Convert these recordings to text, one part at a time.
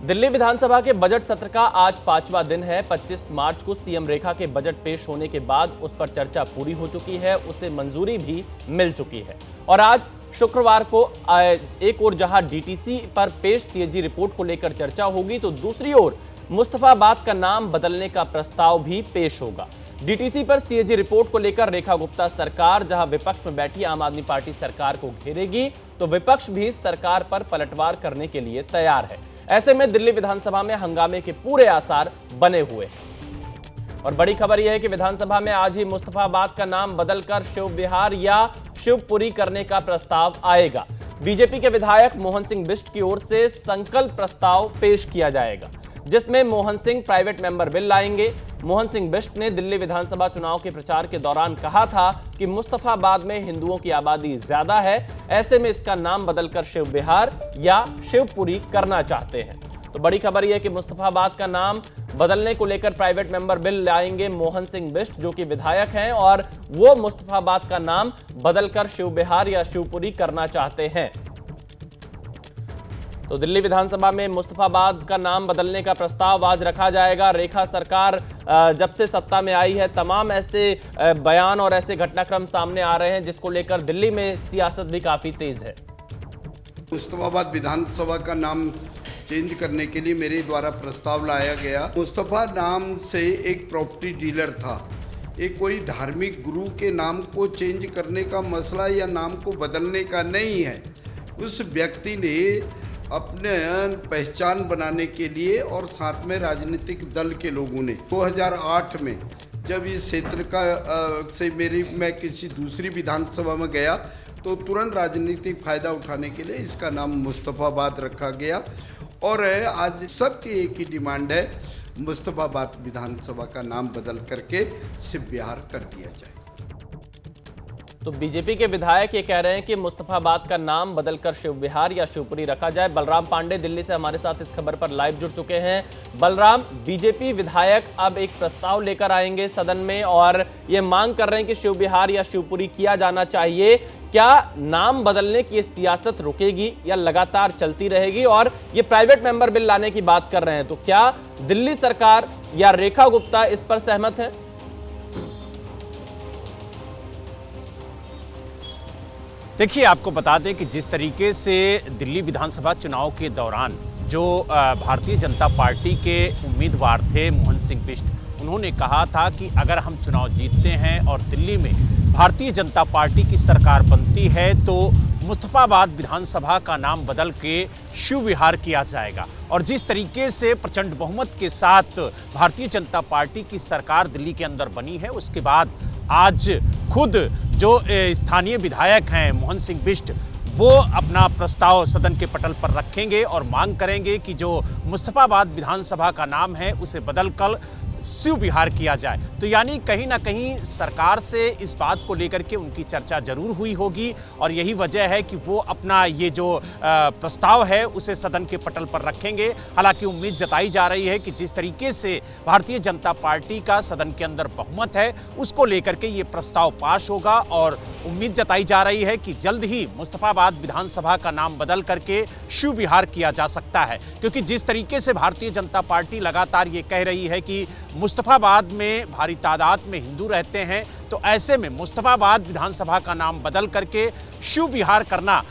दिल्ली विधानसभा के बजट सत्र का आज 5वां दिन है। 25 मार्च को सीएम रेखा के बजट पेश होने के बाद उस पर चर्चा पूरी हो चुकी है, उसे मंजूरी भी मिल चुकी है। और आज शुक्रवार को एक ओर जहां डीटीसी पर पेश सीएजी रिपोर्ट को लेकर चर्चा होगी, तो दूसरी ओर मुस्तफाबाद का नाम बदलने का प्रस्ताव भी पेश होगा। डीटीसी पर सीएजी रिपोर्ट को लेकर रेखा गुप्ता सरकार जहां विपक्ष में बैठी आम आदमी पार्टी सरकार को घेरेगी, तो विपक्ष भी सरकार पर पलटवार करने के लिए तैयार है। ऐसे में दिल्ली विधानसभा में हंगामे के पूरे आसार बने हुए हैं। और बड़ी खबर यह है कि विधानसभा में आज ही मुस्तफाबाद का नाम बदलकर शिव विहार या शिवपुरी करने का प्रस्ताव आएगा। बीजेपी के विधायक मोहन सिंह बिष्ट की ओर से संकल्प प्रस्ताव पेश किया जाएगा, जिसमें Mohan Singh private member bill लाएंगे। मोहन सिंह बिष्ट ने दिल्ली विधानसभा चुनाव के प्रचार के दौरान कहा था कि मुस्तफाबाद में हिंदुओं की आबादी ज्यादा है, ऐसे में इसका नाम बदलकर शिव विहार या शिवपुरी करना चाहते हैं। तो बड़ी खबर यह है कि मुस्तफाबाद का नाम बदलने को लेकर प्राइवेट मेंबर बिल लाएंगे मोहन सिंह बिष्ट, जो कि विधायक हैं, और वो मुस्तफाबाद का नाम बदलकर शिव विहार या शिवपुरी करना चाहते हैं। तो दिल्ली विधानसभा में मुस्तफाबाद का नाम बदलने का प्रस्ताव आज रखा जाएगा। रेखा सरकार जब से सत्ता में आई है, तमाम ऐसे बयान और ऐसे घटनाक्रम सामने आ रहे हैं जिसको लेकर दिल्ली में सियासत भी काफी तेज है। मुस्तफाबाद विधानसभा का नाम चेंज करने के लिए मेरे द्वारा प्रस्ताव लाया गया। मुस्तफा नाम से एक प्रॉपर्टी डीलर था। एक कोई धार्मिक गुरु के नाम को चेंज करने का मसला या नाम को बदलने का नहीं है। उस व्यक्ति ने अपने पहचान बनाने के लिए और साथ में राजनीतिक दल के लोगों ने 2008 में जब इस क्षेत्र का मैं किसी दूसरी विधानसभा में गया, तो तुरंत राजनीतिक फायदा उठाने के लिए इसका नाम मुस्तफाबाद रखा गया। और आज सबकी एक ही डिमांड है, मुस्तफाबाद विधानसभा का नाम बदल करके शिव विहार कर दिया जाए। तो बीजेपी के विधायक ये कह रहे हैं कि मुस्तफाबाद का नाम बदलकर शिव विहार या शिवपुरी रखा जाए। बलराम पांडे दिल्ली से हमारे साथ इस खबर पर लाइव जुड़ चुके हैं। बलराम, बीजेपी विधायक अब एक प्रस्ताव लेकर आएंगे सदन में और ये मांग कर रहे हैं कि शिव विहार या शिवपुरी किया जाना चाहिए। क्या नाम बदलने की सियासत रुकेगी या लगातार चलती रहेगी? और ये प्राइवेट मेंबर बिल लाने की बात कर रहे हैं, तो क्या दिल्ली सरकार या रेखा गुप्ता इस पर सहमत है? देखिए, आपको बता दें कि जिस तरीके से दिल्ली विधानसभा चुनाव के दौरान जो भारतीय जनता पार्टी के उम्मीदवार थे मोहन सिंह बिष्ट, उन्होंने कहा था कि अगर हम चुनाव जीतते हैं और दिल्ली में भारतीय जनता पार्टी की सरकार बनती है तो मुस्तफाबाद विधानसभा का नाम बदल के शिव विहार किया जाएगा। और जिस तरीके से प्रचंड बहुमत के साथ भारतीय जनता पार्टी की सरकार दिल्ली के अंदर बनी है, उसके बाद आज खुद जो स्थानीय विधायक हैं मोहन सिंह बिष्ट, वो अपना प्रस्ताव सदन के पटल पर रखेंगे और मांग करेंगे कि जो मुस्तफाबाद विधानसभा का नाम है उसे बदलकर शिव विहार किया जाए। तो यानी कहीं ना कहीं सरकार से इस बात को लेकर के उनकी चर्चा जरूर हुई होगी और यही वजह है कि वो अपना ये जो प्रस्ताव है उसे सदन के पटल पर रखेंगे। हालांकि उम्मीद जताई जा रही है कि जिस तरीके से भारतीय जनता पार्टी का सदन के अंदर बहुमत है, उसको लेकर के ये प्रस्ताव पास होगा और उम्मीद जताई जा रही है कि जल्द ही मुस्तफाबाद विधानसभा का नाम बदल करके शिव विहार किया जा सकता है। क्योंकि जिस तरीके से भारतीय जनता पार्टी लगातार ये कह रही है कि मुस्तफाबाद में भारी तादाद में हिंदू रहते हैं, तो ऐसे में मुस्तफाबाद विधानसभा का नाम बदल करके शिव विहार करना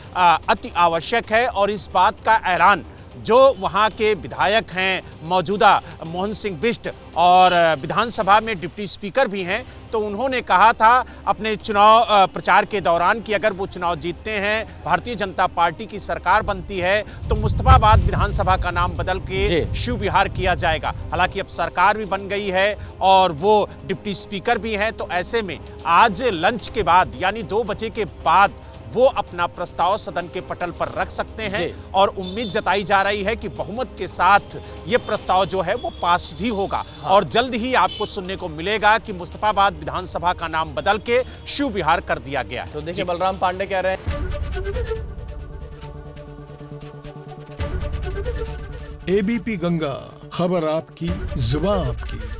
अति आवश्यक है। और इस बात का ऐलान जो वहाँ के विधायक हैं मौजूदा मोहन सिंह बिष्ट और विधानसभा में डिप्टी स्पीकर भी हैं, तो उन्होंने कहा था अपने चुनाव प्रचार के दौरान कि अगर वो चुनाव जीतते हैं, भारतीय जनता पार्टी की सरकार बनती है, तो मुस्तफाबाद विधानसभा का नाम बदल के शिव विहार किया जाएगा। हालांकि अब सरकार भी बन गई है और वो डिप्टी स्पीकर भी हैं, तो ऐसे में आज लंच के बाद यानी 2 बजे के बाद वो अपना प्रस्ताव सदन के पटल पर रख सकते हैं। और उम्मीद जताई जा रही है कि बहुमत के साथ ये प्रस्ताव जो है वो पास भी होगा। और जल्द ही आपको सुनने को मिलेगा कि मुस्तफाबाद विधानसभा का नाम बदल के शिव विहार कर दिया गया है। तो देखिए, बलराम पांडे कह रहे हैं। एबीपी गंगा, खबर आपकी, जुबान आपकी।